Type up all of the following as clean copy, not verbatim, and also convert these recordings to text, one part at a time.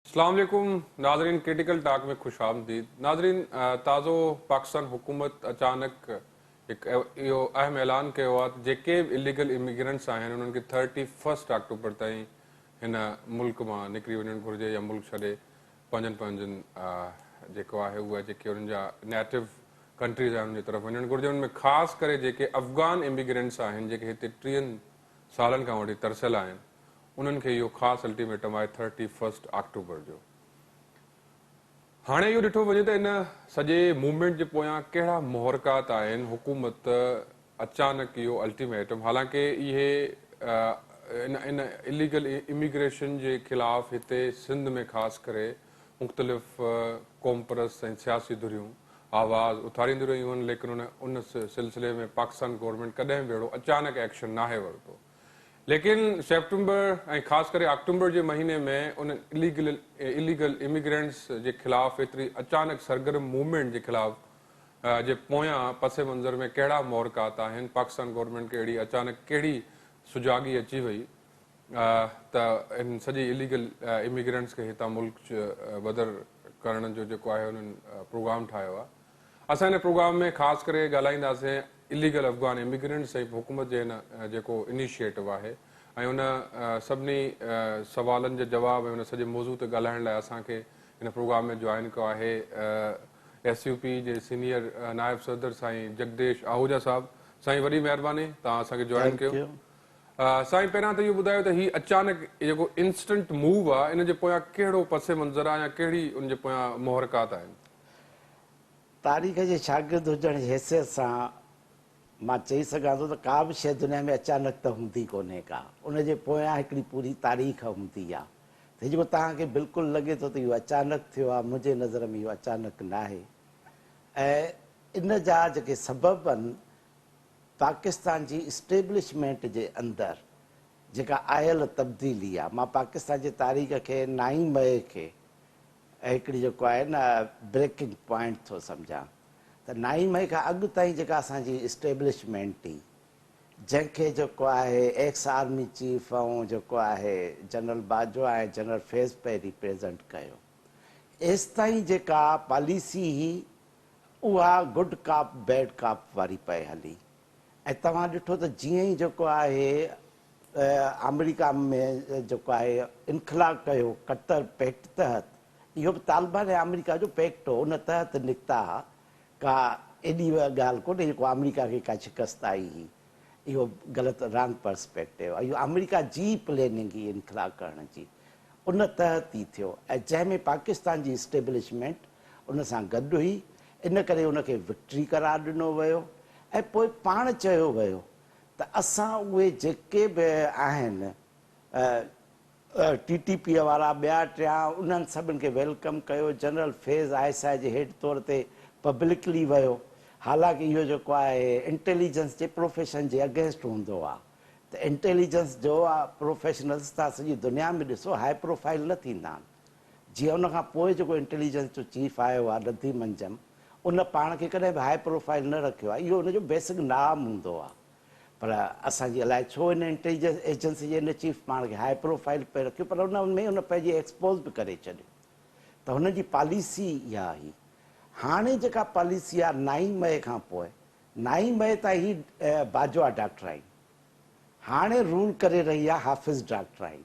अस्सलाम वालेकुम नाजरीन, क्रिटिकल टॉक में खुश आमदीद। नाजरीन, ताज़ो पाकिस्तान हुकूमत अचानक इहो अहम ऐलान कयो आहे जेके इलीगल इमिग्रेंट्स आहिनि उन्हनि खे 31 अक्टूबर ताईं हिन मुल्क मां निकिरी वञणु घुरिजे या मुल्क छॾे पंहिंजनि जेको आहे उहा जेके उन्हनि जा नेटिव कंट्रीज़ आहिनि उन जी तरफ़ वञणु घुरिजे। उनमें ख़ासि करे जेके अफ़गान इमिग्रेंट्स आहिनि जेके हिते 30 सालनि खां वठी तरसियल आहिनि उन्हनि खे इहो ख़ासि अल्टीमेटम आहे 31 अक्टूबर जो। हाणे इहो ॾिठो वञे त इन सॼे मूवमेंट जे पोयां कहिड़ा मुहरकात आहिनि। हुकूमत अचानक इहो अल्टीमेटम, हालांकि इहे इन इलीगल इमिग्रेशन जे ख़िलाफ़ हिते सिंध में ख़ासि करे मुख़्तलिफ़ क़ौम परस्त ऐं सियासी धुरियूं आवाज़ उथारींदियूं रहियूं आहिनि, लेकिन उन सिलसिले में पाकिस्तान गवर्नमेंट कॾहिं बि अहिड़ो अचानक एक्शन नाहे वरितो। लेकिन सेप्टेंबर ऐं ख़ासि करे अक्टूबर जे महीने में उन इलीगल इमिग्रेंट्स जे ख़िलाफ़ एतिरी अचानक सरगर्म मूवमेंट जे ख़िलाफ़ जे पोयां पस मंज़र में कहिड़ा मुहरकात आहिनि। पाकिस्तान गवर्नमेंट खे अहिड़ी अचानक कहिड़ी सुजागी अची वई त इन सॼी इलीगल इमिग्रेंट्स खे हितां मुल्क बदर करण जो जेको आहे उन्हनि प्रोग्राम ठाहियो आहे। असां हिन प्रोग्राम में ख़ासि करे ॻाल्हाईंदासीं इलीगल अफ़गान इमिग्रेंट्स ऐं हुकूमत जे हिन जेको इनिशिएटिव आहे ऐं उन सभिनी सवालनि जे जवाब ऐं उन सॼे मौज़ू ते ॻाल्हाइण लाइ असांखे हिन प्रोग्राम में जॉइन कयो आहे SUP जे सीनियर नायब सदर साईं जगदेश आहूजा साहिबु। साईं वॾी महिरबानी तव्हां असांखे जॉइन कयो। साईं, पहिरियां त इहो ॿुधायो त हीउ अचानक जेको इंस्टेंट मूव आहे इन जे पोयां कहिड़ो पस मंज़र आहे या कहिड़ी उन जे पोयां मुहरकात आहिनि? तारीख़ जे शागिर्द हुजण जी हैसियत सां मां चई सघां थो त का बि शइ दुनिया में अचानक त हूंदी कोन्हे का, उनजे पोयां हिकिड़ी पूरी तारीख़ हूंदी आहे। त जेको तव्हांखे बिल्कुलु लॻे थो त इहो अचानक थियो आहे, मुंहिंजे नज़र में इहो अचानक न आहे। ऐं इन जा जेके सबब आहिनि पाकिस्तान जी इस्टेब्लिशमेंट जे अंदरि जेका आयल तब्दीली आहे। मां पाकिस्तान जी तारीख़ खे 9 मई खे हिकिड़ी जेको आहे न ब्रेकिंग पॉइंट थो सम्झां त 9 मई खां अॻु ताईं जेका असांजी इस्टेब्लिशमेंट हुई, जंहिंखे जेको आहे एक्स आर्मी चीफ ऐं जेको आहे जनरल बाजवा ऐं जनरल फैज़ पे रिप्रेज़ेंट कयो, एसि ताईं जेका पॉलिसी हुई उहा गुड काप बैड काप वारी पए हली। ऐं तव्हां ॾिठो त जीअं ई जेको आहे अमेरिका में जेको आहे इनख़ला कयो कतर पैक्ट तहत, इहो बि तालिबान ऐं अमेरिका जो पैक्ट हो, उन तहत निकिता हुआ। का एॾी ॻाल्हि कोन्हे जेको अमेरिका खे का शिकस्त आई हुई, इहो ग़लति रॉन्ग पर्सपेक्टिव आहे। इहो अमेरिका जी प्लेनिंग हुई इनख़ला करण जी, उन तहत ई थियो। ऐं जंहिंमें पाकिस्तान जी इस्टेब्लिशमेंट उन सां गॾु हुई, इन करे उनखे विक्ट्री करार ॾिनो वियो। ऐं पोइ पाण चयो वियो त असां उहे जेके बि आहिनि TTP वारा ॿिया टिया, उन्हनि सभिनि खे वेलकम कयो। जनरल फैज़ ISI जे हेड तौर ते पब्लिकली वियो। हालांकि इहो जेको आहे इंटेलिजेंस जे प्रोफेशन जे अगेंस्ट हूंदो आहे, त इंटेलिजेंस जो प्रोफेशनल्स तव्हां सॼी दुनिया में ॾिसो हाई प्रोफाइल न थींदा आहिनि। जीअं उनखां पोइ जेको इंटेलिजेंस जो चीफ आयो आहे नदी मंजम, उन पाण खे कॾहिं बि हाई प्रोफाइल न रखियो आहे, इहो उनजो बेसिक नाम हूंदो आहे। पर असांजी अलाए छो हिन इंटेलिजेंस एजेंसी जे हिन चीफ पाण खे हाई प्रोफाइल पे रखियो, पर उन में उन पंहिंजी एक्सपोज़ बि करे छॾियो। त हुनजी पॉलिसी इहा हुई। हाणे जेका पॉलिसी आहे 9 मई खां पोइ, 9 मई ताईं ही बाजवा डॉक्टराइन, हाणे रूल करे रही आहे हाफ़िज़ डॉक्टराइन।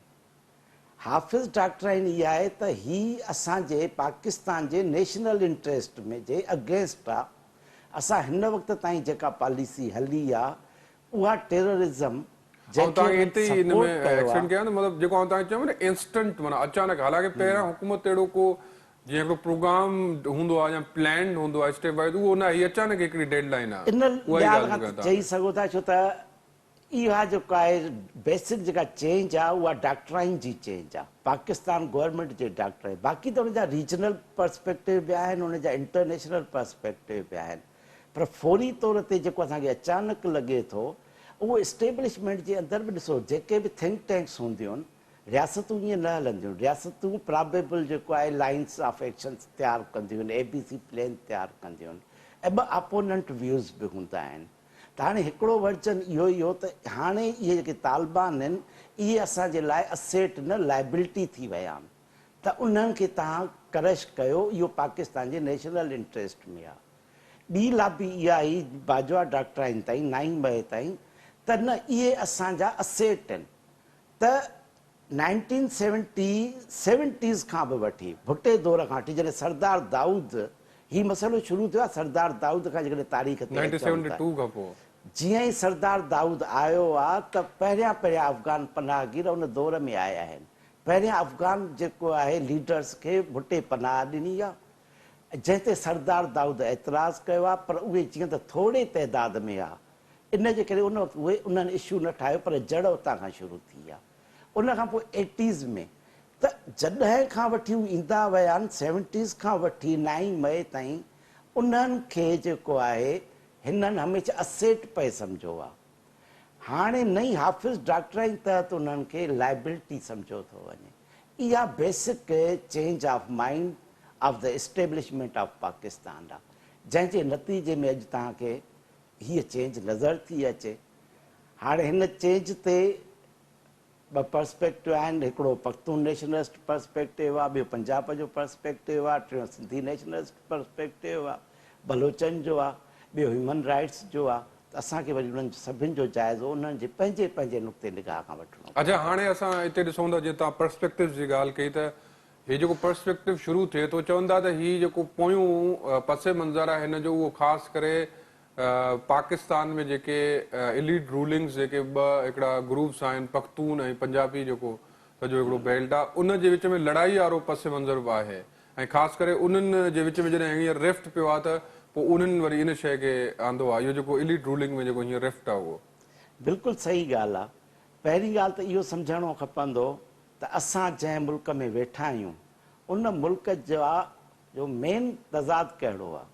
हाफ़िज़ डॉक्टराइन इहा आहे त ही असांजे पाकिस्तान जे नेशनल इंट्रस्ट में जे अगेंस्ट आहे। असां हिन वक़्त ताईं जेका पॉलिसी हली आहे उहा टेररिज़म इंस्टेंट माना अचानक, हालांकि पहिरियां हुकूमत अहिड़ो को जीअं हिकिड़ो प्रोग्राम हूंदो आहे या प्लान हूंदो आहे स्टेप बाय, उहो न, हीअ अचानक हिकिड़ी डेडलाइन आहे। इन ॻाल्हि खां चई सघो था, छो त इहा जेका आहे बेसिक जेका चेंज आहे उहा डॉक्टराइन जी चेंज आहे, पाकिस्तान गवर्नमेंट जे डॉक्टराइन। बाक़ी त हुनजा रीजनल पर्सपेक्टिव बि आहिनि, हुनजा इंटरनेशनल पर्सपेक्टिव बि आहिनि। पर फौरी तौर ते जेको असांखे अचानक लॻे थो, उहो इस्टेब्लिशमेंट जे अंदरि बि ॾिसो जेके बि थिंक टैंक्स हूंदियूं आहिनि, रियासतूं ईअं न हलंदियूं। रियासतूं प्रॉबेबल जेको आहे लाइन्स ऑफ एक्शन्स तयारु कंदियूं आहिनि, ABC प्लेन तयारु कंदियूं आहिनि, ऐं ॿ अपोनेंट व्यूज़ बि हूंदा आहिनि। त हाणे हिकिड़ो वर्जन इहो ई हो त हाणे इहे जेके तालिबान आहिनि, इहे असांजे लाइ असेट न लाइबिलिटी थी विया आहिनि। त उन्हनि खे तव्हां क्रश कयो, इहो पाकिस्तान जे नेशनल इंट्रस्ट में आहे। ॿी लाबी इहा ई बाजवा डॉक्ट्राइन ताईं 9 मई ताईं त न इहे असांजा असेट आहिनि। त 1970s खां बि वठी भुट्टे दौर खां वठी जॾहिं सरदार दाऊद हीउ मसइलो शुरू थियो आहे, सरदार दाऊद खां जेकॾहिं तारीख़ ते अचूं था, 1972 खां पोइ जीअं ई सरदार दाऊद आयो आहे त पहिरियां अफ़गान पनाहगीर उन दौर में आया आहिनि। पहिरियां अफ़गान जेको आहे लीडर्स खे भुट्टे पनाह ॾिनी आहे, जंहिं ते सरदार दाऊद एतिराज़ु कयो आहे, पर उहे जीअं त थोरे तइदाद में आहे, इन जे करे उन वक़्तु उहे उन्हनि इशू न ठाहियो, पर जड़ उतां खां शुरू थी आहे। उन खां पोइ 80s में त जॾहिं खां वठी हू ईंदा विया आहिनि, 70s खां वठी 9 मई ताईं उन्हनि खे जेको आहे हिननि हमेशह असेट पे सम्झो आहे। हाणे नई हाफ़िज़ डॉक्ट्राइन तहत उन्हनि खे लाइबिलिटी सम्झो थो वञे। इहा basic change of mind of the establishment of Pakistan आहे, जंहिंजे नतीजे में अॼु तव्हांखे हीअ चेंज नज़र थी अचे। हाणे हिन चेंज ते ॿ पर्सपेक्टिव आहिनि, हिकिड़ो पख्तून नेशनलिस्ट पर्सपेक्टिव आहे, ॿियो पंजाब जो पर्सपेक्टिव आहे, टियों सिंधी नेशनलिस्ट पर्सपेक्टिव आहे, बलोचनि जो आहे, ॿियो ह्यूमन राइट्स जो आहे। त असांखे वरी उन्हनि सभिनि जो जाइज़ो उन्हनि जे पंहिंजे पंहिंजे नुक़्ते निगाह खां वठिणो। अच्छा, हाणे असां हिते ॾिसूं था, जीअं तव्हां पर्सपेक्टिव जी ॻाल्हि कई, त हीउ जेको पर्सपेक्टिव शुरू थिए थो, चवंदा त हीउ जेको पोयूं पसे मंज़र आहे हिन जो, उहो ख़ासि करे पाकिस्तान में जेके इलीट रूलिंग्स जेके ॿ हिकिड़ा ग्रुप्स आहिनि, पख्तून ऐं पंजाबी जेको सॼो हिकिड़ो बेल्ट आहे, उन जे विच में लड़ाई वारो पस मंज़र बि आहे। ऐं ख़ासि करे उन्हनि जे विच में जॾहिं हींअर रिफ्ट पियो आहे, त पोइ उन्हनि वरी इन शइ खे आंदो आहे, इहो जेको इलीट रूलिंग में जेको हींअर रिफ्ट आहे उहो बिल्कुलु सही ॻाल्हि आहे। पहिरीं ॻाल्हि त इहो सम्झणो खपंदो त असां जंहिं मुल्क में वेठा आहियूं, उन मुल्क जो मेन तज़ाद कहिड़ो आहे।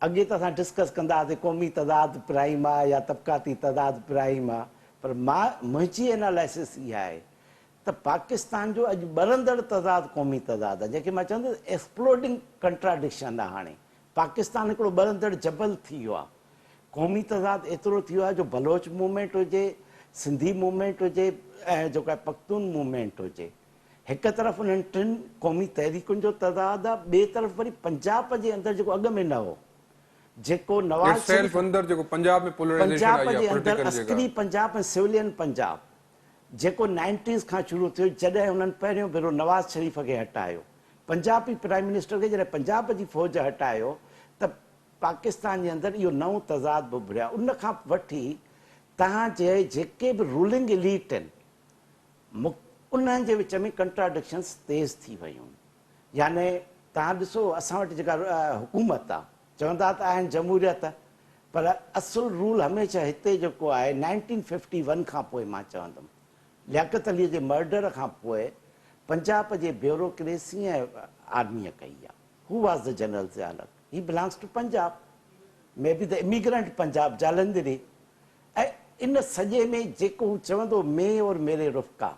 अॻे त असां डिस्कस कंदा हुआसीं क़ौमी तज़ाद प्राइम आहे या तबक़ाती तज़ाद प्राइम आहे, पर मुंहिंजी एनालिसिस इहा आहे त पाकिस्तान जो अॼु ॿरंदड़ तज़ाद क़ौमी तज़ाद आहे, जंहिंखे मां चवंदुसि एक्सप्लोडिंग कंट्राडिक्शन आहे। हाणे पाकिस्तान हिकिड़ो ॿरंदड़ जबल थी वियो आहे। क़ौमी तज़ाद एतिरो थी वियो आहे, जो बलोच मूवमेंट हुजे, सिंधी मूवमेंट हुजे ऐं जेको आहे पख्तून मूवमेंट हुजे, हिकु तरफ़ उन्हनि 3 क़ौमी तहरीकुनि जो तज़ाद आहे, ॿिए तरफ़ वरी पंजाब जे अंदरि जेको अॻु में न हो, जेको नवाज़ शरीफ़ पंजाब जे अंदरि अस्करी पंजाब ऐं सिविलियन पंजाब, जेको 90s खां शुरू थियो, जॾहिं हुननि पहिरियों भेरो नवाज़ शरीफ़ खे हटायो, पंजाबी प्राइम मिनिस्टर खे जॾहिं पंजाब जी फ़ौज हटायो, त पाकिस्तान जे अंदरि इहो नओं तज़ाद बि उभरिया। उन खां वठी तव्हांजे जेके बि रूलिंग इलीट आहिनि, उन्हनि जे विच में कंट्राडिक्शन्स तेज़ थी वियूं। याने तव्हां ॾिसो, असां वटि जेका हुकूमत आहे, चवंदा त आहिनि जमहूरियत, पर असुलु रूल हमेशह हिते जेको आहे 1951 खां पोइ मां चवंदुमि, लियाकत अलीअ जे मर्डर खां पोइ पंजाब जे ब्यूरोक्रेसी ऐं आर्मीअ कई आहे। हू वॉज द जनरल ज़ियालत, he belongs to Punjab, may be the immigrant Punjab Jalandhari. ऐं इन सॼे में जेको हू चवंदो मे और मेरे रुफ़का,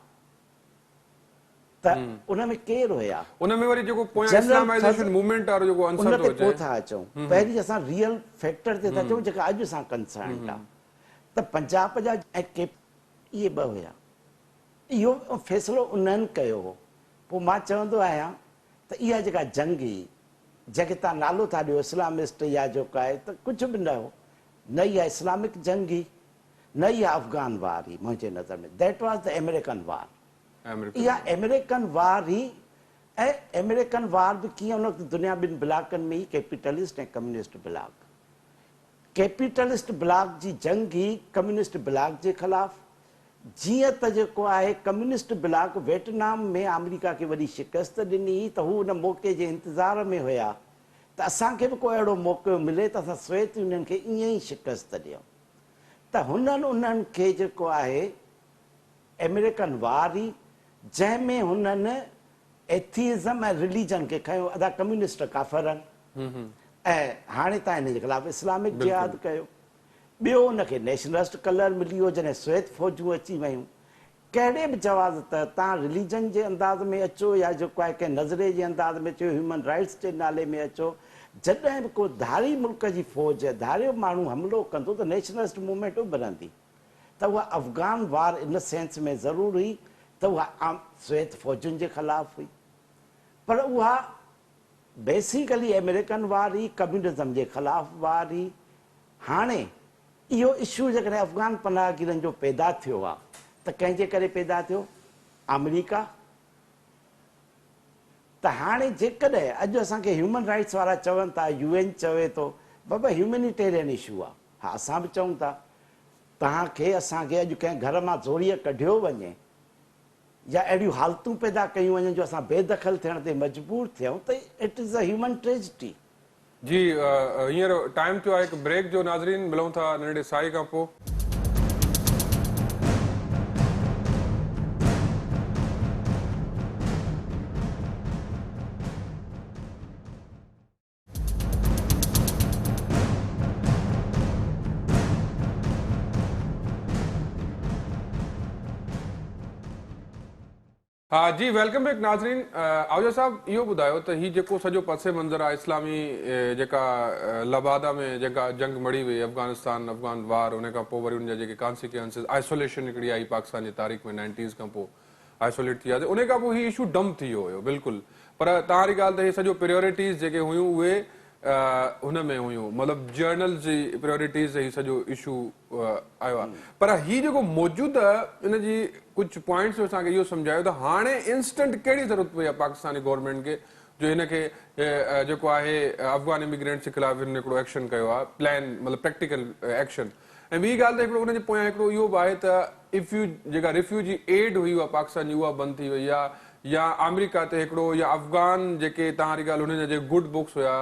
त उन में केरु हुया, उन में वरी जेको पोयां इस्लामाइजेशन मूवमेंट वारो जेको उन अंसर ते पोइ था अचूं। पहिरीं असां रियल फैक्टर ते था अचूं, जेका अॼु असां कंसर्न आहे। त पंजाब जा ऐं के इहे ॿ हुया, इहो फ़ैसिलो उन्हनि कयो हो। पोइ मां चवंदो आहियां त इहा जेका जंगी, जंहिंखे तव्हां नालो था ॾियो इस्लामिस्ट या जेको आहे, त कुझु बि न हो, न इहा इस्लामिक जंगी, न इहा अफ़गान वार हुई मुंहिंजे नज़र में। दैट वॉज द अमेरिकन वार। इहा अमेरिकन वार ही, ऐं अमेरिकन वार बि कीअं हुन वक़्तु दुनिया ॿिनि ब्लाकनि में ई, कैपिटलिस्ट ऐं कम्युनिस्ट ब्लाक। कैपिटलिस्ट ब्लाक जी जंग ही कम्युनिस्ट ब्लाक जे ख़िलाफ़। जीअं त जेको आहे कम्युनिस्ट ब्लाक वियतनाम में अमेरिका खे वॾी शिकस्त ॾिनी, त हू हुन मौक़े जे इंतज़ार में हुया त असांखे बि को अहिड़ो मौक़ो मिले त असां सोवियत यूनियन खे ईअं ई शिकस्त ॾियूं। त उन्हनि खे जेको आहे अमेरिकन वार ही, जंहिंमें हुननि एथिज़म ऐं रिलीजन खे खयो, अदा कम्युनिस्ट काफ़र आहिनि, ऐं हाणे तव्हां हिन जे ख़िलाफ़ इस्लामिक जिहाद कयो। ॿियो हुनखे नेशनलिस्ट कलर मिली वियो जॾहिं सोवियत फ़ौजूं अची वियूं। कहिड़े बि जवाज़ त तव्हां रिलीजन जे अंदाज़ में अचो या जेको आहे कंहिं नज़रे जे अंदाज़ में अचो, ह्यूमन राइट्स जे नाले में अचो, जॾहिं बि को धारी मुल्क जी फ़ौज, धारियो माण्हू हमिलो कंदो, त नेशनलिस्ट मूवमेंट उभरंदी। त उहा अफ़गान वार इन सेंस में ज़रूरु हुई त उहा आम सोवियत फ़ौजुनि जे ख़िलाफ़ु हुई। पर उहा बेसिकली अमेरिकन वारी कम्युनिज़म जे ख़िलाफ़ वारी। हाणे इहो इशू जेकॾहिं अफ़गान पनाहगीरनि जो पैदा थियो आहे त कंहिंजे करे पैदा थियो? अमेरिका। त हाणे जेकॾहिं अॼु असांखे ह्यूमन राइट्स वारा चवनि था, UN चवे थो बाबा ह्यूमेनिटेरियन इशू आहे, हा असां बि चऊं था तव्हांखे असांखे अॼु कंहिं घर मां ज़ोरीअ कढियो वञे या अहिड़ियूं हालतूं पैदा कयूं वञनि जो असां बेदख़ल थियण ते मजबूर थियूं त it is a human tragedy. जी हींअर टाइम थियो आहे हिकु ब्रेक जो। नाज़रीन मिलूं था नंढड़े साई खां पोइ। हाँ जी, वेलकम बैक नाज़रीन। आहूजा साहब इहो ॿुधायो त हीउ जेको सॼो पसे मंज़र आहे इस्लामी जेका लबादा में जेका जंग मड़ी वई अफ़गानिस्तान अफ़गान वार, उन खां पोइ वरी उन जा जेके कॉन्सिक्वेंसिस, आइसोलेशन हिकिड़ी आई पाकिस्तान जी तारीख़ में 90s खां पोइ आइसोलेट थी वियासीं, उन खां पोइ हीउ इशू डंप थी वियो हुयो बिल्कुलु। पर तव्हांजी ॻाल्हि त इहे सॼो प्रायोरिटीज़ जेके हुयूं उहे हुन में हुयूं, मतिलबु जर्नल्स जी प्रायोरिटीज़ ही सॼो इशू आयो आहे। पर हीउ जेको मौजूदु इन जी कुझु पॉइंट्स असांखे इहो सम्झायो त हाणे इंस्टेंट कहिड़ी ज़रूरत पई आहे पाकिस्तानी गवर्नमेंट खे जो हिनखे जेको आहे अफ़गान इमिग्रेंट्स जे ख़िलाफ़ हिन हिकिड़ो एक्शन कयो आहे, प्लान मतिलबु प्रैक्टिकल एक्शन। ऐं ॿी ॻाल्हि त हिकिड़ो उनजे पोयां हिकिड़ो इहो बि आहे त जेका रिफ्यूजी एड हुई उहा पाकिस्तान जी उहा बंदि थी वई आहे, या अमेरिका ते हिकिड़ो, या अफ़गान जेके तव्हांजी ॻाल्हि हुनजा जेके गुड बुक्स हुया,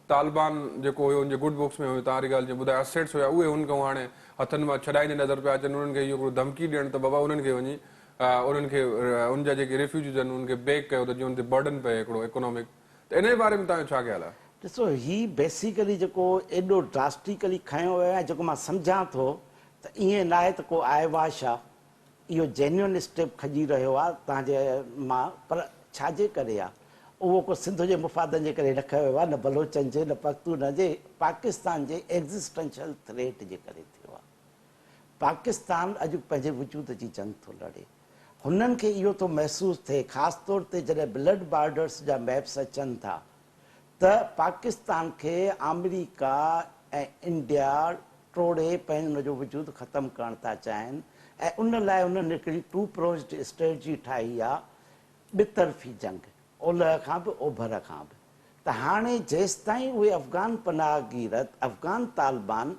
तालिबान जेको हुयो उनजे गुड बुक्स में हुयो, तव्हांजी ॻाल्हि जीअं ॿुधायो असेट्स हुया, उहे हुनखां हाणे हथनि मां छॾाईंदे नज़र पिया अचनि। उन्हनि खे इहो हिकिड़ो धमकी ॾियणु त बाबा उन्हनि खे वञी उन्हनि खे उनजा जेके रिफ्यूजीज़ आहिनि उन्हनि खे बेक कयो त जीअं उन ते बर्डन पए हिकिड़ो इकोनॉमिक। त इन जे बारे में तव्हांजो छा ख़्यालु आहे? ॾिसो, हीउ बेसिकली जेको एॾो ड्रास्टिकली खयो वियो आहे, जेको मां सम्झां थो त ईअं न आहे त को आयवाश आहे, इहो जेन्युअन स्टेप खजी रहियो आहे तव्हांजे मां। पर छाजे करे आहे? उहो को सिंध जे मुफ़ादनि जे करे न खयो वियो आहे, न बलोचनि जे, न पख्तून जे, पाकिस्तान जे एग्ज़िस्टेंशियल थ्रेट जे करे थियो आहे। पाकिस्तान अॼु पंहिंजे वजूद जी जंग थो लड़े। हुननि खे इहो थो महसूसु थिए, ख़ासि तौर ते जॾहिं ब्लड बॉर्डर्स जा मैप्स अचनि था त पाकिस्तान खे अमेरिका ऐं इंडिया टोड़े पंहिंजो हुनजो वजूद ख़तमु करणु था चाहिनि। ऐं उन लाइ उन्हनि हिकिड़ी टू प्रोज्ड स्ट्रेटजी ठाही आहे, ॿितरफ़ी जंग, ओलह खां बि ओभर खां बि। त हाणे जेसिताईं उहे अफ़गान पनाहगीर, अफ़गान तालिबान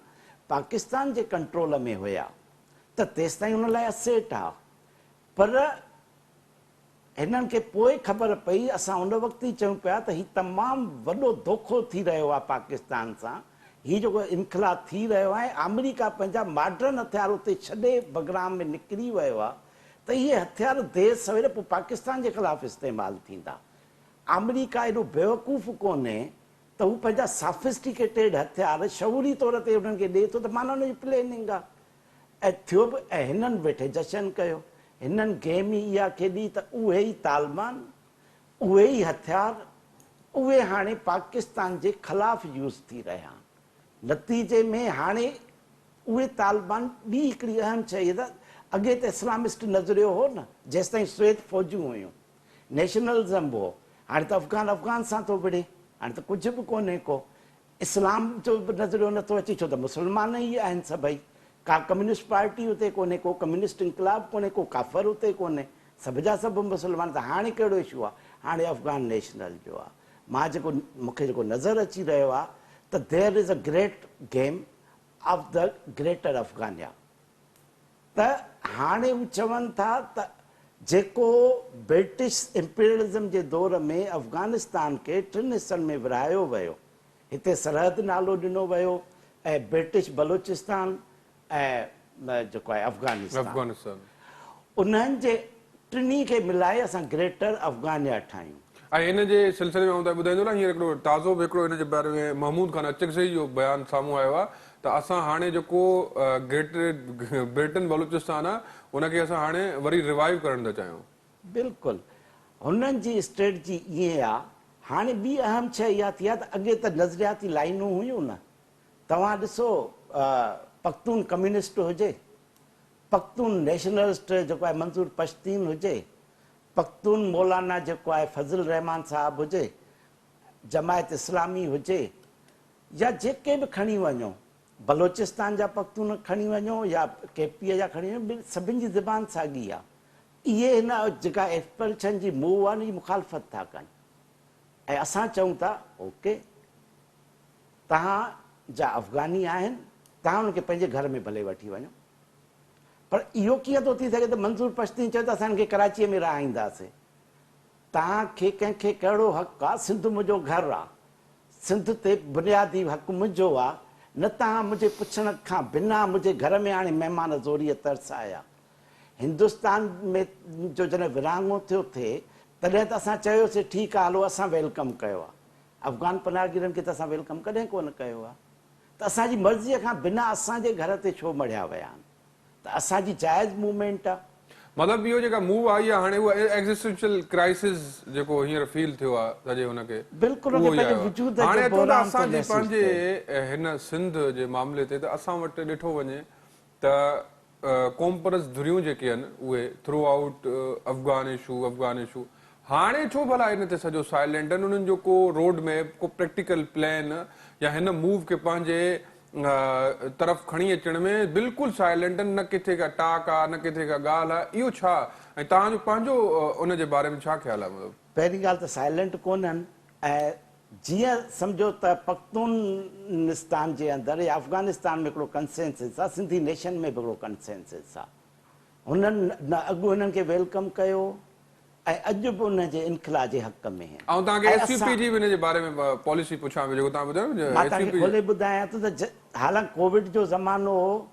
पाकिस्तान जे कंट्रोल में हुया त तेसिताईं उन लाइ असेट आहे। पर हिननि खे पोइ ख़बर पई, असां उन वक़्तु ई चऊं पिया त हीउ तमामु वॾो धोखो थी रहियो आहे पाकिस्तान सां। हीउ जेको इनख़ला थी रहियो आहे, अमेरिका पंहिंजा मॉडर्न हथियार उते छॾे बगराम में निकिरी वियो आहे, त इहे हथियार देरि सवेर पोइ पाकिस्तान जे ख़िलाफ़ु इस्तेमालु थींदा। अमेरिका एॾो बेवकूफ़ कोन्हे त हू पंहिंजा सॉफिस्टिकेटेड हथियार शऊरी तौर ते उन्हनि खे ॾिए थो, त माना हुनजी प्लेनिंग आहे। ऐं थियो बि, ऐं हिननि वेठे जशन कयो, हिननि गेम ई इहा खेॾी त उहे ई तालिबान, उहे ई हथियार, उहे हाणे पाकिस्तान जे ख़िलाफ़ु यूज़ थी रहिया आहिनि। नतीजे में हाणे उहे तालिबान, ॿी हिकिड़ी अहम शइ त अॻे त इस्लामिस्ट नज़रियो हो न, जेसिताईं श्वेत फ़ौजियूं हुयूं, नेशनलिज़म हो। हाणे त अफ़गान सां थो विढ़े, हाणे त कुझु बि कोन्हे को इस्लाम जो बि नज़रियो नथो अचे, छो त मुस्लमान ई आहिनि सभई। का कम्युनिस्ट पार्टी हुते कोन्हे, को कम्युनिस्ट इनकलाब कोन्हे, को काफ़र हुते कोन्हे, सभ जा सभु मुस्लमान। त हाणे कहिड़ो इशू आहे? हाणे अफ़गान नेशनल जो आहे। मां जेको मूंखे जेको नज़र अची रहियो आहे त there is a great game of the greater Afghania. त हाणे हू चवनि था त जेको ब्रिटिश इम्पीरियलिज़म जे दौर में अफ़गानिस्तान खे 3 हिसनि में विरहायो वियो, हिते सरहद नालो ॾिनो वियो, ऐं ब्रिटिश बलोचिस्तान ऐं जेको आहे अफ़गानिस्तान, उन्हनि जे टिनी खे मिलाए असां ग्रेटर अफ़गानिया ठाहियूं। ऐं हिन जे सिलसिले में तव्हां ॿुधाईंदो न, हींअर हिकिड़ो ताज़ो बि हिकिड़ो हिन जे बारे में महमूद ख़ान अचकज़ई जो बयानु साम्हूं आयो आहे त असां हाणे जेको ग्रेटर ब्रिटेन बलूचिस्तान आहे उनखे असां हाणे वरी रिवाइव करणु था चाहियूं। बिल्कुलु, हुननि जी स्ट्रेटजी ईअं आहे। हाणे ॿी अहम शइ इहा थी आहे त अॻे त नज़रियाती लाइनूं हुयूं न। तव्हां ॾिसो, पख्तून कम्युनिस्ट हुजे, पख्तून नेशनलिस्ट जेको आहे मंज़ूर पश्तीन हुजे, पख्तून मौलाना जेको आहे फज़ल रहमान साहब हुजे, जमायत इस्लामी हुजे, या जेके बि खणी वञो, बलोचिस्तान जा पख्तून खणी वञो या केपीअ जा खणी वञो, सभिनि जी ज़बान साॻी आहे। इहे हिन जेका एक्सपल्शन जी मूव आहे, जी मुखालफ़त था कनि ऐं असां चऊं था ओके तव्हां जा अफ़गानी आहिनि, तव्हां उनखे पंहिंजे घर में भले वठी वञो, पर इहो कीअं थो थी सघे त मंज़ूर पश्तीन चए त असां हिनखे कराचीअ में रहाईंदासीं। तव्हांखे कंहिंखे कहिड़ो हक़ु आहे? सिंध मुंहिंजो घरु आहे, सिंध ते बुनियादी हक़ु मुंहिंजो आहे। न तव्हां मुंहिंजे पुछण खां बिना मुंहिंजे घर में हाणे महिमान ज़ोरीअ तरस आया। हिंदुस्तान में जो जॾहिं विरहाङो थियो थिए तॾहिं त असां चयोसीं ठीकु आहे हलो असां वेलकम कयो आहे। अफ़गान पनाहगीरनि खे त असां वेलकम कॾहिं कोन कयो आहे। त असांजी मर्ज़ीअ खां बिना असांजे घर ते छो मढ़िया विया आहिनि? त असांजी जाइज़ मूवमेंट आहे। मतिलबु इहो जेका मूव आई आहे हाणे उहा एग्ज़िस्टेंशियल क्राइसिस जेको हींअर फील थियो आहे सॼे हुनखे, बिल्कुलु उहो ई पंहिंजे आयो आहे। वजूद हाणे जो अचो त बहिराम थो असांजी महसूसु पंहिंजे थिए। हिन सिंध जे मामले ते त असां वटि ॾिठो वञे त कॉम्परस धुरियूं जेके आहिनि उहे थ्रू आउट अफ़गान इशू हाणे छो भला इन ते सॼो साइलेंट आहिनि? उन्हनि जो को रोड मैप, को प्रैक्टिकल प्लान या हिन मूव खे पंहिंजे तरफ़ खणी अचण में बिल्कुलु साइलेंट आहिनि, न किथे का टाक आहे, न किथे का ॻाल्हि आहे। इहो छा ऐं तव्हांजो पंहिंजो उन जे बारे में छा ख़्यालु आहे? मतिलबु पहिरीं ॻाल्हि त साइलेंट कोन्हनि ऐं जीअं सम्झो त पख्तूनिस्तान जे अंदरि या अफ़गानिस्तान में हिकिड़ो कंसेंसिस आहे, सिंधी नेशन में बि हिकिड़ो कंसेंसिस आहे। हुननि न अॻु हुननि खे वेलकम कयो ऐं अॼु बि उनजे इनखला जे हक़ में आहिनि। ऐं तव्हांखे ऐं एसयूपी असां जी बि हिन जे बारे में पॉलिसी पुछां पियो, जेको तव्हां ॿुधायो न मां तव्हांखे एसयूपी। खोले ॿुधायां थो त हालांकि कोविड जो ज़मानो हो,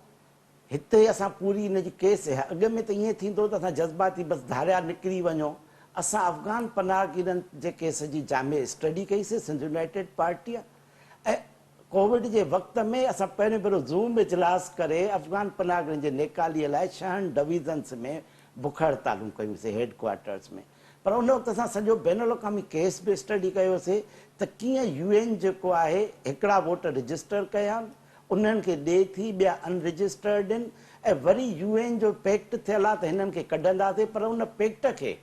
हिते असां पूरी हिनजी केस अॻ में त ईअं थींदो त असां जज़्बाती बसि धारिया निकिरी वञो। असां अफ़गान पनाहगीरनि जे केस जी जामे स्टडी कईसीं सिंध यूनाइटेड पार्टीअ ऐं कोविड जे वक़्त में असां पहिरियों भेरो ज़ूम इजलास करे अफ़गान पनाहगीरनि जे नेकालीअ लाइ 6 डिवीज़न्स में बुख हड़तालूं कयूंसीं हेडक्वार्टर्स में। पर उन वक़्तु असां सॼो बैन अल-अक़वामी केस बि स्टडी कयोसीं त कीअं UN जेको आहे हिकिड़ा वोट रजिस्टर कया आहिनि, उन्हनि खे ॾिए थी, ॿिया अनरजिस्टर्ड आहिनि ऐं वरी UN जो पैक्ट थियल आहे त हिननि खे कढंदासीं, पर उन पैक्ट खे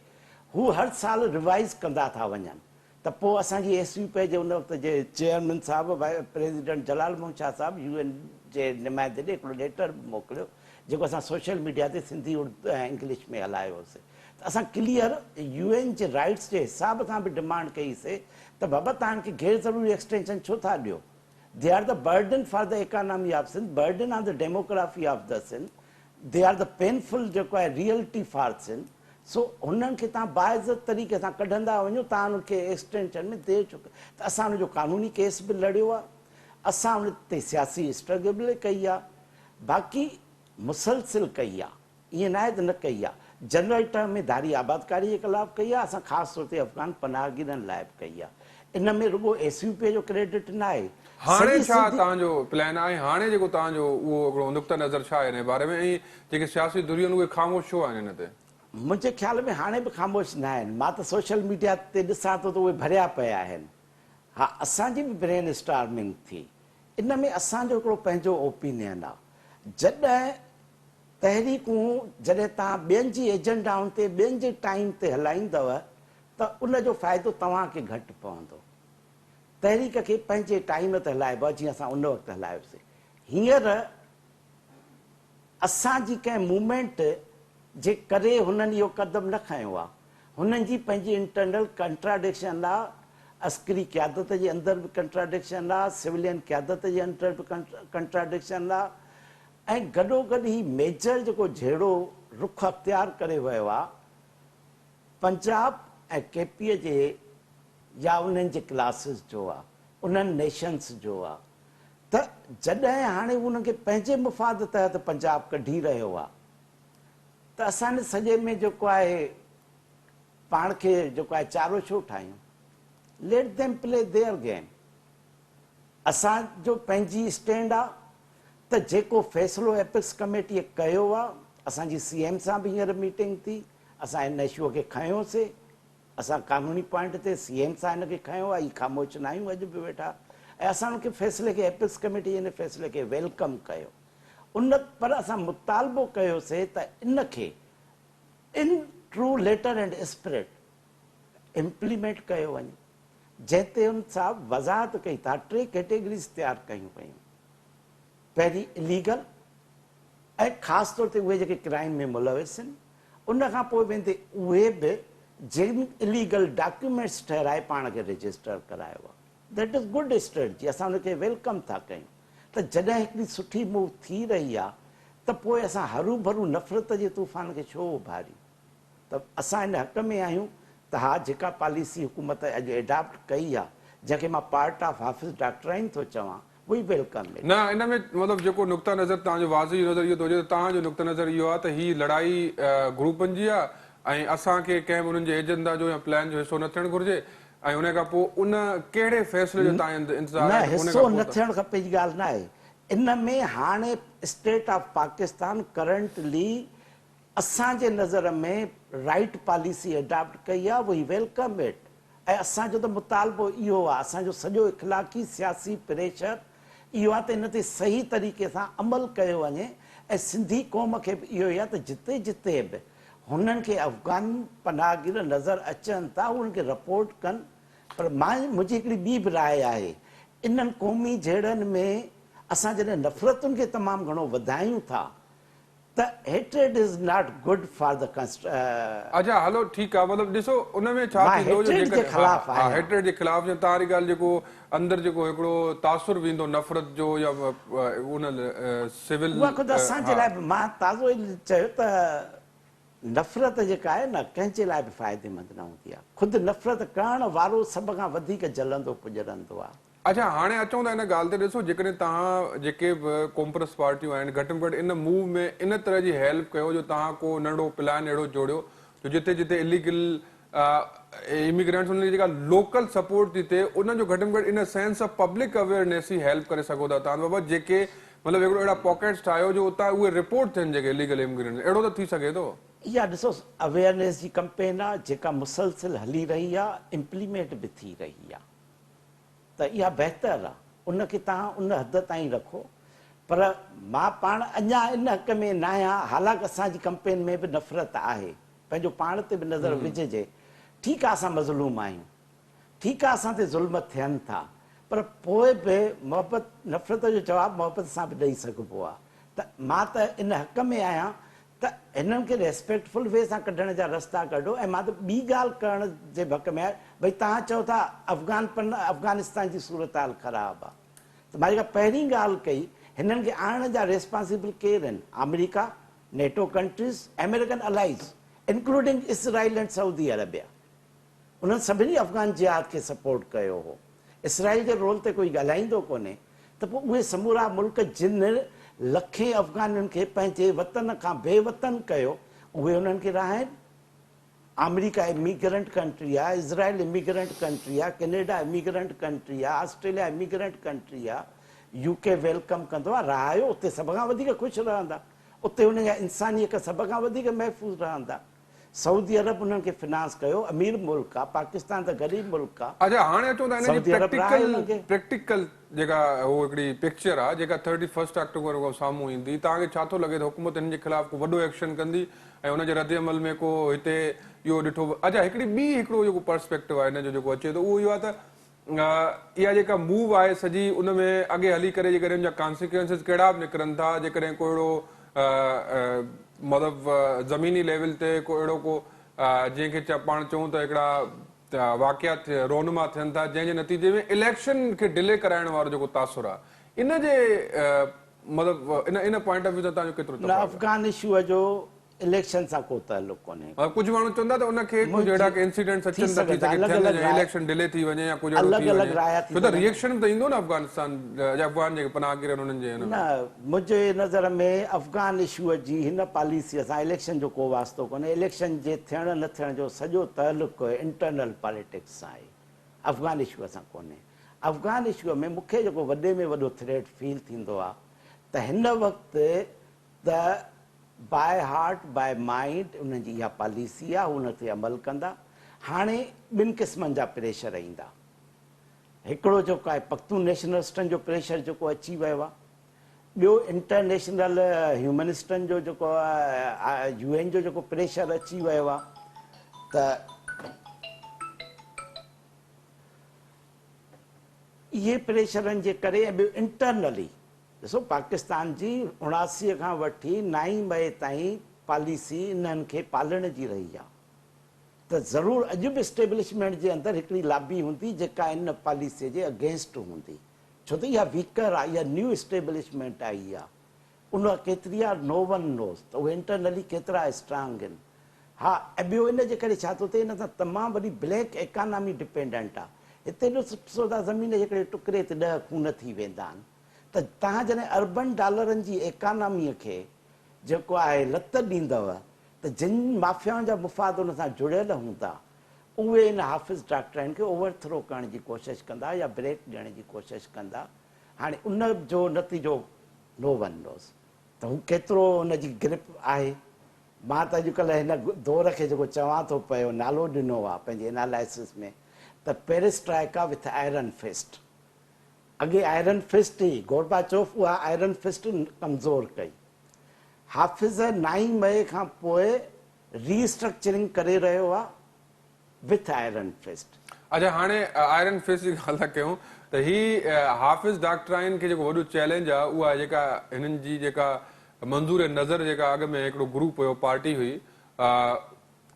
हू हर साल रिवाइज़ कंदा था वञनि। त पोइ असांजी SUP जे उन वक़्त जे चेयरमैन साहिबु प्रेसिडेंट जलाल मोहन शाह साहिबु UN जे नुमाइंदे ॾे हिकिड़ो लेटर मोकिलियो जेको असां सोशल मीडिया ते सिंधी उर्दू ऐं इंग्लिश में हलायोसीं। त असां क्लियर UN जे राइट्स जे हिसाब सां बि डिमांड कईसीं त बाबा तव्हांखे गैर ज़रूरी एक्सटेंशन छो था ॾियो? They are the burden for the economy of Sindh, burden on the demography of the Sindh, they are the painful जेको आहे रियलिटी फॉर सिंध। सो हुननि खे तव्हां बाइज़त तरीक़े सां कढंदा वञो, तव्हां हुनखे एक्सटेंशन में देरि छो? त असां हुनजो कानूनी केस बि लड़ियो आहे, असां हुन ते सियासी स्ट्रगल बि कई आहे, बाक़ी मुसलसिल कई आहे, ईअं न आहे त न कई आहे। जनरल टर्म में धारी आबादकारी जे ख़िलाफ़ु कई आहे, असां ख़ासि तौर ते अफ़गान पनाहगीरनि लाइ बि कई आहे। इन में रुॻो SUP जो क्रेडिट न आहे। हाणे छा तव्हांजो प्लान आहे? हाणे जेको तव्हांजो उहो हिकिड़ो नुक़्ता नज़र छा आहे हिन बारे में, ऐं जेके सियासी धुरियूं आहिनि उहे ख़ामोश छो आहिनि हिन ते? मुंहिंजे ख़्याल में हाणे बि ख़ामोश न आहिनि। मां त सोशल मीडिया ते ॾिसां थो त उहे भरिया पिया आहिनि। हा, असांजी बि ब्रेन स्टॉर्मिंग थी। इन में असांजो हिकिड़ो पंहिंजो ओपिनियन आहे। जॾहिं तहरीकूं जॾहिं तव्हां ॿियनि जी एजेंडाउनि ते, ॿियनि जे टाइम ते हलाईंदव त उनजो फ़ाइदो तव्हांखे घटि पवंदो। तहरीक खे पंहिंजे टाइम ते हलाइबो आहे, जीअं असां उन वक़्तु हलायोसीं। हींअर असांजी कंहिं मूवमेंट जे करे हुननि इहो कदम न खयो आहे। हुननि जी पंहिंजी इंटरनल कंट्राडिक्शन आहे, अस्करी क़यादत जे अंदरि बि कंट्राडिक्शन आहे, सिविलियन क़यादत जे अंदरि बि कंट्राडिक्शन आहे ऐं गॾोगॾु ही मेजर जेको जहिड़ो रुख अख़्तियार करे वियो आहे पंजाब ऐं KPअ जे या उन्हनि जे क्लासिस जो आहे, उन्हनि नेशन्स जो आहे, त जॾहिं हाणे उनखे पंहिंजे मुफ़ाद तहत पंजाब कढी रहियो आहे त असांजे सॼे में जेको आहे पाण खे जेको आहे चारो छो ठाहियूं? Let them play their game. असांजो पंहिंजी स्टैंड आहे त जेको फ़ैसिलो एपिक्स कमेटीअ कयो आहे, असांजी CM सां बि हींअर मीटिंग थी, असां हिन इशूअ खे खयोंसीं, असां कानूनी पॉइंट ते CM सां हिनखे खयो आहे, ही ख़ामोश न आहियूं अॼु बि वेठा, ऐं असां हुनखे फ़ैसिले खे एपिक्स कमेटी हिन फ़ैसिले खे वेलकम कयो। पर असां मुतालबो कयोसीं त इनखे in true letter and spirit implement कयो वञे, जंहिं ते उन सां वज़ाहत कई था 3 कैटेगरीज़ तयारु कयूं पयूं। पहिरीं इलीगल ऐं ख़ासि तौर ते उहे जेके क्राइम में मुलविस आहिनि, उन खां पोइ वेंदे उहे बि जिन इलीगल डॉक्यूमेंट्स ठहिराए पाण खे रजिस्टर करायो आहे। दैट इज़ गुड स्ट्रेटजी, असां उनखे वेलकम था कयूं। त जॾहिं हिकिड़ी सुठी मूव थी रही आहे त पोइ असां हरू भरू नफ़रत जे तूफ़ान खे छो उभारियूं? त असां इन हक़ में आहियूं त हा, जेका पॉलिसी हुकूमत अॼु एडॉप्ट कई आहे, जंहिंखे मां पार्ट ऑफ हाफ़िज़ डॉक्टराइन थो चवां, उही वेलकम आहे। न इन में मतिलबु जेको नुक़्ता नज़र तव्हांजो वाज़ी नज़र इहो थो हुजे त तव्हांजो नुक़्ता नज़र इहो आहे त हीअ लड़ाई ग्रुपनि जी आहे ऐं असांखे कंहिं बि उन्हनि जे एजेंडा जो या प्लान जो हिसो न थियणु घुरिजे, ऐं उन खां पोइ उन कहिड़े फ़ैसिले जो तव्हां इंतज़ारु न, आहे? हिसो न थियणु खपे जी ॻाल्हि न आहे। इन में हाणे स्टेट ऑफ पाकिस्तान करंटली असांजे नज़र में राइट पॉलिसी एडॉप्ट कई आहे, उहा वेलकम इट। ऐं असांजो त मुतालबो इहो आहे, असांजो सॼो इख़लाक़ी सियासी प्रेशर इहो आहे त इन ते सही तरीक़े सां अमल कयो वञे। ऐं सिंधी क़ौम खे बि इहो ई आहे त जिते जिते बि हुननि खे अफ़गान पनाहगीर नज़र अचनि था, उन्हनि खे रिपोर्ट कनि। पर मुंहिंजी हिकिड़ी ॿी बि राय आहे, इन्हनि क़ौमी जहिड़नि में असां जॾहिं नफ़रतुनि खे तमामु घणो वधायूं था त hatred is not good for the अच्छा हलो ठीकु आहे, मतिलबु ॾिसो उन में छा थींदो हेट्रेड जे ख़िलाफ़ आहियां। हेट्रेड जे ख़िलाफ़ या तव्हांजी ॻाल्हि जेको अंदरि जेको हिकिड़ो तासुर वेंदो नफ़रत जो या उन सिविल उहा ख़ुदि असांजे लाइ बि, मां ताज़ो ई चयो त नफ़रत जेका आहे न कंहिंजे लाइ बि फ़ाइदेमंद न हूंदी आहे। ख़ुदि नफ़रत करण वारो सभ खां वधीक जलंदो पुॼरंदो आहे। अच्छा हाणे अचूं था इन ॻाल्हि ते, ॾिसो जेकॾहिं तव्हां जेके बि कॉम्प्रेस पार्टियूं आहिनि घटि में घटि इन मूव में इन तरह जी हेल्प कयो जो तव्हां को नंढो प्लान अहिड़ो जोड़ियो जो जिते जिते इलीगल इमिग्रेंट्स उन्हनि जी जेका लोकल सपोर्ट थी थिए उन्हनि जो घटि में घटि in sense of public awareness E help करे सघो था तव्हां बाबा, जेके मतिलबु हिकिड़ो अहिड़ा पॉकेट्स ठाहियो जो उतां उहे रिपोर्ट थियनि जेके इलीगल इमिग्रेंट्स, अहिड़ो त थी सघे थो? इहा ॾिसो अवेयरनेस जी कंपेन आहे जेका मुसलसिल हली रही आहे, इम्प्लीमेंट बि थी रही आहे, त इहा बहितर आहे। उनखे तव्हां उन हद ताईं रखो। पर मां पाण अञा इन हक़ में न आहियां, हालांकि असांजी कंपेन में बि नफ़रत आहे, पंहिंजो पाण ते बि नज़र विझिजे। ठीकु आहे असां मज़लूम आहियूं, ठीकु आहे असां ते ज़ुल्म थियनि था, पर पोइ बि मोहबत नफ़रत जो जवाबु मोहबत सां बि ॾेई सघिबो आहे। त मां त इन हक़ में आहियां त हिननि खे रेस्पेक्टफुल वे सां कढण जा रस्ता कढो। ऐं मां त ॿी ॻाल्हि करण जे हक़ में आहे, भई तव्हां चओ था अफ़गानिस्तान जी सूरत हाल ख़राबु आहे, त मां जेका पहिरीं ॻाल्हि कई, हिननि खे आणण जा रेस्पॉन्सिबल केरु आहिनि? America, NATO countries, American allies including Israel and Saudi Arabia. उन्हनि सभिनी अफ़गान जिहाद खे सपोर्ट कयो हो। इसराइल जे रोल ते कोई ॻाल्हाईंदो कोन्हे, त पोइ उहे समूरा मुल्क जिन लखे अफ़गाननि खे पंहिंजे वतन खां बेवतन कयो, उहे उन्हनि खे रहाइनि। अमेरिका इमिग्रेंट कंट्री आहे, इज़राइल इमिग्रेंट कंट्री आहे, कैनेडा इमिग्रेंट कंट्री आहे, ऑस्ट्रेलिया इमिग्रेंट कंट्री आहे, यूके वेलकम कंदो आहे। रहायो उते सभ खां वधीक ख़ुशि रहंदा, उते उन जा इंसानियत सभ खां वधीक महफ़ूज़ रहंदा। सऊदी अरब उन्हनि खे फिनांस कयो, अमीर मुल्क आहे, पाकिस्तान त ग़रीब मुल्क आहे। अच्छा हाणे अचूं था हिन सऊदी जी अरब रहायो उन्हनि खे। प्रैक्टिकल जेका उहो हिकिड़ी पिक्चर आहे जेका 31 अक्टूबर खां साम्हूं ईंदी, तव्हांखे छा थो लॻे त हुकूमत हिन जे ख़िलाफ़ को वॾो एक्शन कंदी ऐं हुनजे रद्द अमल में को हिते इहो ॾिठो? अच्छा हिकिड़ो जेको पर्सपेक्टिव आहे हिन जो जेको अचे थो उहो इहो आहे त इहा जेका मूव आहे सॼी उन में अॻे हली करे जेकॾहिं हुन जा कॉन्सिक्वेंसिस कहिड़ा बि निकिरनि था, जेकॾहिं को अहिड़ो मतिलबु ज़मीनी लेवल ते को अहिड़ो को जंहिंखे पाण चऊं त हिकिड़ा वाक़ियात रोनमा थियनि था जंहिंजे नतीजे में इलेक्शन खे डिले कराइण वारो जेको तासुर आहे, इन जे मतिलबु इन पॉइंट ऑफ व्यू सां तव्हांजो केतिरो? अफ़गान इशूअ जो इलेक्शन सां को ताल्लुक कोन्हे। कुझु माण्हू चवंदा त उनखे कुझु अहिड़ा इंसिडेंट्स अचनि था थी सघे इलेक्शन डिले थी वञे या कुझु अहिड़ो थी वञे, छो त रिएक्शन त ईंदो न अफ़गानिस्तान अफ़गान जेके पनाहगीर उन्हनि जे न। मुंहिंजे नज़र में अफ़गान इशूअ जी हिन पॉलिसीअ सां इलेक्शन जो को वास्तो कोन्हे। इलेक्शन जे थियण न थियण जो सॼो ताल्लुक इंटरनल पॉलिटिक्स सां आहे, अफ़गान इशूअ सां कोन्हे। अफ़गान इशूअ में मूंखे जेको वॾे में वॾो थ्रेट फील थींदो आहे त हिन वक़्तु त बाय हार्ट बाय माइंड उन्हनि जी इहा पॉलिसी आहे, उन ते अमल कंदा। हाणे ॿिनि क़िस्मनि जा प्रेशर ईंदा। हिकिड़ो जेको आहे पख्तून नेशनलिस्टनि जो प्रेशर जेको अची वियो आहे, ॿियो इंटरनेशनल ह्यूमनिस्टनि जो जेको UN जो जेको प्रेशर अची वियो आहे। त इहे प्रेशरनि जे करे ऐं ॿियो इंटरनली ॾिसो पाकिस्तान जी 79 खां वठी 9 मई ताईं पॉलिसी इन्हनि खे पालण जी रही आहे त ज़रूरु अॼु बि इस्टेब्लिशमेंट जे अंदरि हिकिड़ी लॉबी हूंदी जेका इन पॉलिसीअ जे अगेंस्ट हूंदी छो त इहा वीकर आहे इहा न्यू इस्टेब्लिशमेंट आई आहे उन केतिरी आहे नो वन नोज़ त उहे इंटरनली केतिरा स्ट्रांग आहिनि हा ऐं ॿियो इन जे करे छा थो थिए इन सां तमामु वॾी ब्लैक इकानमी डिपेंडेंट आहे हिते ॾिसो था ज़मीन हिकिड़े टुकड़े ते 10 खून थी वेंदा आहिनि त तव्हां जॾहिं अर्बन डॉलरनि जी इकानमीअ खे जेको आहे लत ॾींदव त जिन माफ़ियाउनि जा मुफ़ाद उन सां जुड़ियल हूंदा उहे इन हाफ़िज़ डॉक्टरनि खे ओवरथ्रो करण जी कोशिशि कंदा या ब्रेक ॾियण जी कोशिशि कंदा हाणे उन जो नतीजो नो वन नोज़ त हू केतिरो उनजी ग्रिप आहे मां त अॼुकल्ह हिन दौर खे जेको चवां थो पियो नालो ॾिनो आहे पंहिंजे एनालाइसिस में त पेरिस्ट्राइका विथ आयरन फिस्ट अॻे आयरन फिस्ट ई गोरबाचोफ उहा आयरन फिस्ट कमज़ोर कई हाफ़िज़ 9 मई खां पोइ रीस्ट्रक्चरिंग करे रहियो आहे विथ आयरन फिस्ट अच्छा हाणे आयरन फिस्ट जी ॻाल्हि था कयूं त ही हाफ़िज़ डॉक्टराइन खे जेको वॾो चैलेंज आहे उहा जेका हिननि जी जेका मंज़ूर नज़र जेका अॻ में हिकिड़ो ग्रुप हुयो पार्टी हुई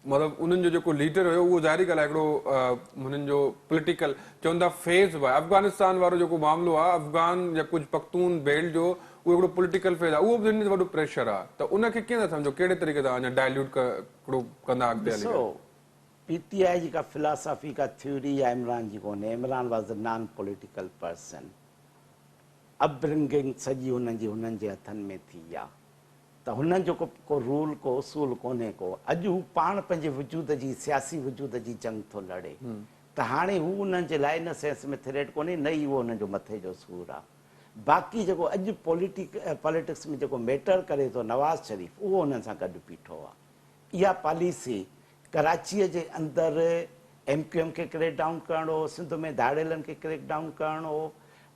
मतिलबु उन्हनि जो जेको लीडर हुयो उहो ज़ाहिरी ॻाल्हि आहे हिकिड़ो हुननि जो पॉलिटिकल चवंदा फेज़ हुआ अफ़गानिस्तान वारो जेको मामिलो आहे अफ़गान या कुझु पख्तून बेल्ट जो उहो हिकिड़ो पॉलिटिकल फेज़ आहे उहो बि हिन वॾो प्रेशर आहे त उनखे कीअं था सम्झो कहिड़े तरीक़े सां अञा डायल्यूट कंदा अॻिते हली ॾिसो पीटीआई जी का फिलासफी का थ्योरी आहे इमरान जी कोन्हे Imran was a non political person upbringing सॼी हुननि जे हथनि में थी आहे त हुननि जो को रूल को उसूल कोन्हे को अॼु हू पाण पंहिंजे वजूद जी सियासी वजूद जी जंग थो लड़े त हाणे हू उन्हनि जे लाइ इन सेंस में थ्रेट कोन्हे न ई उहो हुननि जो मथे जो सूर आहे बाक़ी जेको अॼु पॉलिटिक्स में जेको मैटर करे थो नवाज़ शरीफ़ उहो हुननि सां गॾु बीठो आहे इहा पॉलिसी कराचीअ जे अंदरि MQM खे क्रैक डाउन करणो सिंध में धाड़ेलनि खे क्रैक डाउन करणो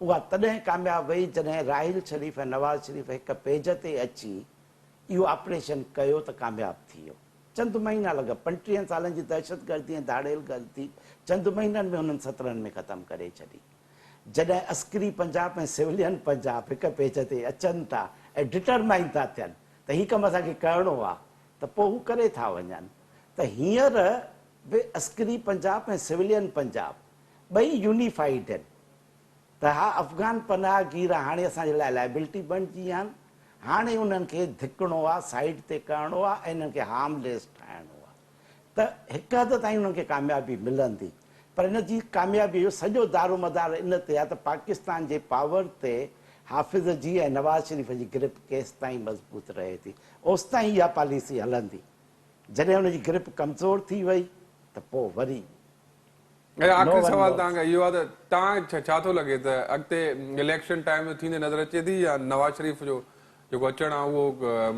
उहा तॾहिं कामयाबु वई जॾहिं राहिल शरीफ़ ऐं नवाज़ शरीफ़ हिक पेज ते अची इहो ऑपरेशन कयो त कामयाबु थी वियो चंद महीना लॻा 35 सालनि जी दहशतगर्दी ऐं धाड़ेल गर्दी चंद महीननि में हुननि 17 में ख़तमु करे छॾी जॾहिं अस्करी पंजाब ऐं सिविलियन पंजाब हिक पेज ते अचनि था ऐं डिटरमाइन था थियनि त हीउ कमु असांखे करिणो आहे त पोइ हू करे था वञनि त हींअर बि अस्करी पंजाब ऐं सिविलियन पंजाब ॿई यूनिफाइड आहिनि त हा अफ़गान पनाहगीर हाणे असांजे लाइ लाइबिलिटी बणिजी आहिनि हाणे उन्हनि खे धिकणो आहे साइड ते करिणो आहे ऐं इन्हनि खे हार्मलेस ठाहिणो आहे त हिकु हद ताईं उन्हनि खे कामयाबी मिलंदी पर इन जी कामयाबी जो सॼो दारोमदार इन ते आहे त पाकिस्तान जे पावर ते हाफ़िज़ जी ऐं नवाज़ शरीफ़ जी ग्रिप केसि ताईं मज़बूत रहे थी ओसि ताईं इहा पॉलिसी हलंदी जॾहिं हुनजी ग्रिप कमज़ोर थी वई त पोइ वरी आख़िरी सवाल तव्हांखां इहो आहे त तव्हां छा थो लॻे त अॻिते इलेक्शन टाइम में थींदे नज़र अचे थी या नवाज़ शरीफ़ जो जेको अचणु आहे उहो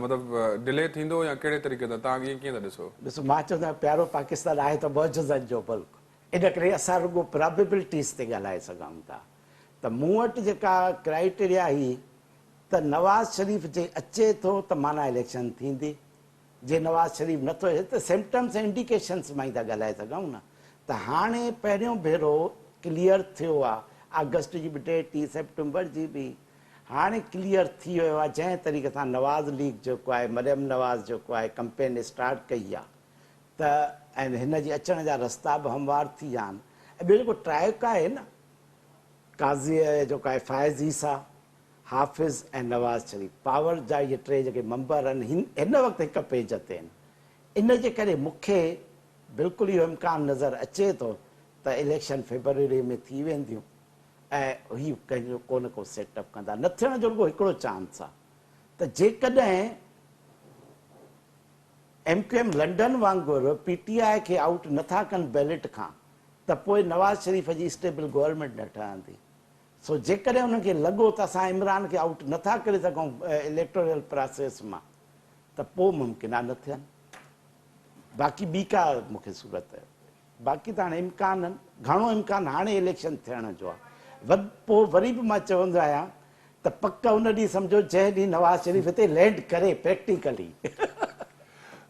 मतिलबु डिले थींदो या कहिड़े तरीक़े सां तव्हां ईअं कीअं था ॾिसो मां चवंदो आहियां प्यारो पाकिस्तान आहे त मौजज़नि जो मुल्क इन करे असां रुॻो प्रोबेबिलिटीज़ ते ॻाल्हाए सघूं था त मूं वटि जेका क्राइटेरिया हुई त नवाज़ शरीफ़ जे अचे थो त माना इलेक्शन थींदी जे नवाज़ शरीफ़ नथो अचे त सिम्पटम्स ऐं इंडिकेशन्स मां ई था ॻाल्हाए सघूं न त हाणे पहिरियों भेरो क्लियर थियो आहे अगस्त जी बि डेट थी सेप्टेंबर जी बि हाणे क्लियर थी वियो आहे जंहिं तरीक़े सां नवाज़ लीग जेको आहे मरियम नवाज़ जेको आहे कंपेन स्टार्ट कई आहे त ऐं हिन जी अचण जा रस्ता बि हमवार थी विया आहिनि ऐं ॿियो जेको ट्राइक आहे न काज़ीअ जेको आहे फ़ाइज़ ईसा हाफ़िज़ ऐं नवाज़ शरीफ़ पावर जा इहे टे जेके मेंबर आहिनि हिन वक़्तु हिक पेज ते आहिनि इन जे करे मूंखे बिल्कुलु इहो इम्कानु नज़र अचे थो त इलेक्शन फेबरवरी में थी वेंदियूं ऐं हीउ कंहिंजो को न को सेटअप कंदा न थियण जो रुॻो हिकिड़ो चांस आहे त जेकॾहिं MQM लंडन वांगुरु PTI खे आउट नथा कनि बैलेट खां त पोइ नवाज़ शरीफ़ जी स्टेबल गवर्नमेंट न ठहंदी सो जेकॾहिं उनखे लॻो त असां इमरान खे आउट नथा करे सघूं इलेक्टोरल प्रोसेस मां त पोइ मुमकिन आहे न थियनि बाक़ी ॿी का मूंखे सूरत बाक़ी त हाणे इम्कान आहिनि घणो इम्कानु हाणे इलेक्शन थियण जो आहे पोइ वरी बि मां चवंदो आहियां त पक हुन ॾींहुं सम्झो जंहिं ॾींहुं नवाज़ शरीफ़ हिते लैंड करे प्रैक्टिकली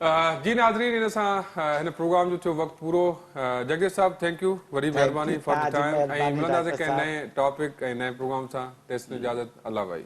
जी नाज़रीन, इन सां हिन प्रोग्राम जो थियो वक़्तु पूरो। जगदीश साहब, थैंक यू, वरी महिरबानी फॉर द तव्हांजी टाइम। ऐं महिरबानी मिलंदासीं डॉक्टर कंहिं साहब। नए टॉपिक ऐं नए प्रोग्राम सां। तेसिताईं इजाज़त, अल्लाह भाई।